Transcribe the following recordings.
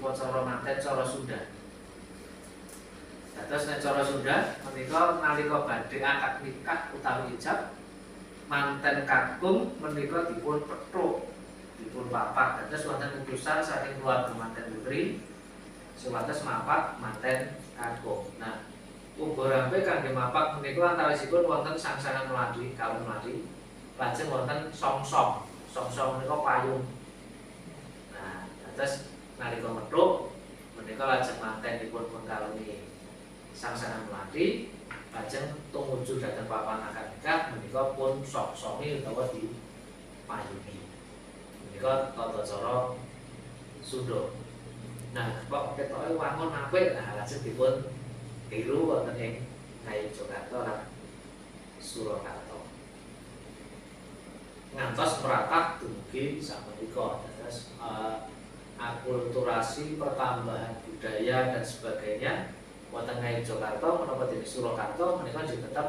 upacara manten cara Sunda. Terus nek cara Sunda menika nalika badhe akad nikah utawi ijab manten kakung menika dipun pethuk, dipun papak. Terus wonten utusan saking keluarga manten putri supados mapak manten kakung. Nah, uga rampe kangge mapak menika antawisipun wonten sangsangan mladi, kalem mladi, lajeng wonten songsong. Songsong menika payung. Nah, terus nalika methuk menika lajeng manten dipun pengkalemi sangsangan mladi, lajeng tumuju dhateng papan akad nikah menika pun songsongi utawa dipayungi. Menika tata cara Sunda. Nah, kok ketoke wangun apik, nah lajeng dipun tiru wonten ing Ngayogyakarta lan Surakarta. Ngantos meratap dumugi sapunika. Terus akulturasi pertambahan budaya dan sebagainya wonten Ngayogyakarta menapa dene Surakarta menika juga tetap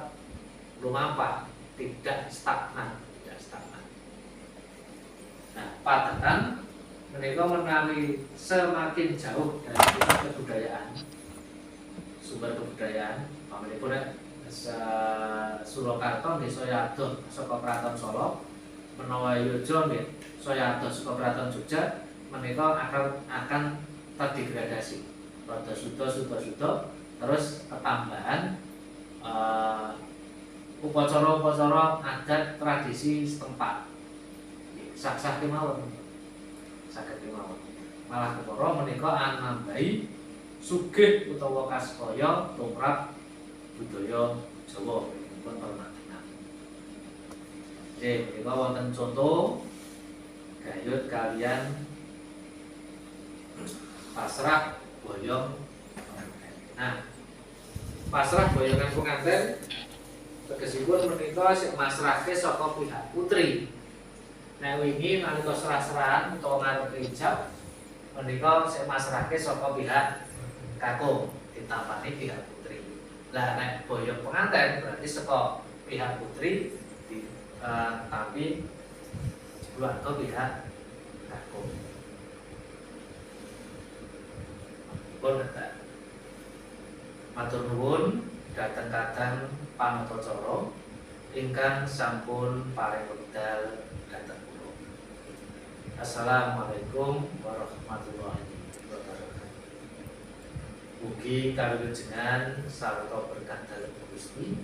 lumampah, tidak stagnan. Nah, padatan menika menawi semakin jauh dari sumber kebudayaan, pamanipun Surakarta nggih saya adoh saka Kraton Solo, menawa Yojo nggih saya adoh saka Kraton Jogja, menika akan terdegradasi. Rada suda, terus ketambahan upacara-upacara adat tradisi setempat. Sak-sak kemawon. Malah kepara menika anambahi sugih utawa kaskaya tumrap budaya Jawa pun permainan. Menika wonten contoh gayut kalian pasrah boyong penganten. Nah, pasrah boyongan penganten tegesipun menika sing masrahke saka pihak putri. Nah, wingi nalika serah-serahan utawa ngarep ijab menika sing masrahke saka pihak kakung ditampani pihak putri. Lah nek boyong penganten berarti saka pihak putri tapi keluarga pihak kakung. Pun matur nuwun dhateng kadang panatacara ingkang sampun paring wekdal dhateng kula. Assalamualaikum warahmatullahi wabarakatuh. Mugi kawilujengan sarta berkah dalem Gusti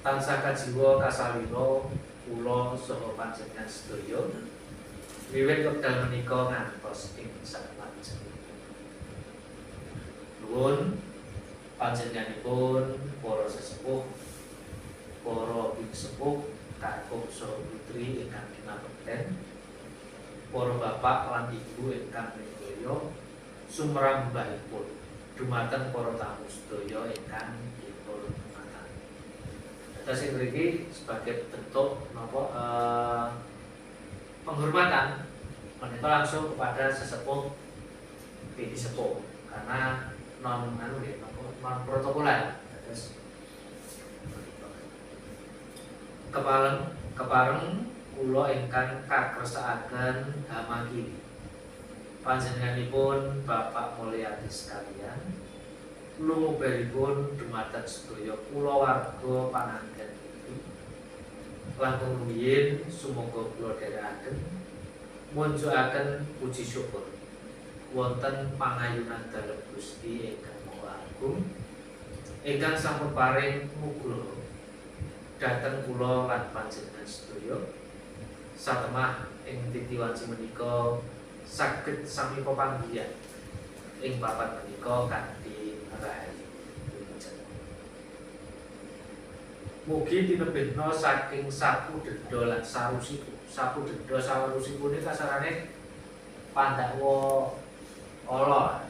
tansah kajiwa kasalira kula saha panjenengan sedaya wiwit wekdal menika ngantos ing salajengipun. Nuwun panjenenganipun para sesepuh, para biksepuh, kakung saha putri ingkang kinabekten, para bapak lan ibu ingkang rikaya sumrambahipun dumateng para tamu sedaya ingkang dipun hormati. Dados ing mriki sebagai bentuk penghormatan menika langsung kepada sesepuh bini sepuh karena non protokoler. Terus kepareng kula ingkang kakresakaken damagi panjenenganipun Bapak Mulyadi sekalian, lumuberipun dumateng sedaya kula warga pananggen iki. Langkung rumiyin sumangga kula dherekaken munjukaken puji syukur wonten pangayunan dalem Gusti ingkang Maha Agung ingkang sampun paring nugraha dhateng kula lan panjenengan sedaya satemah ing titiwanci menika saged sami pepanggihan ing papan menika kanthi rahayu. Mugi tinebihna saking sapu denda lan sarusipun. Sapu denda sarusipun iki kasarane pandhawa ala.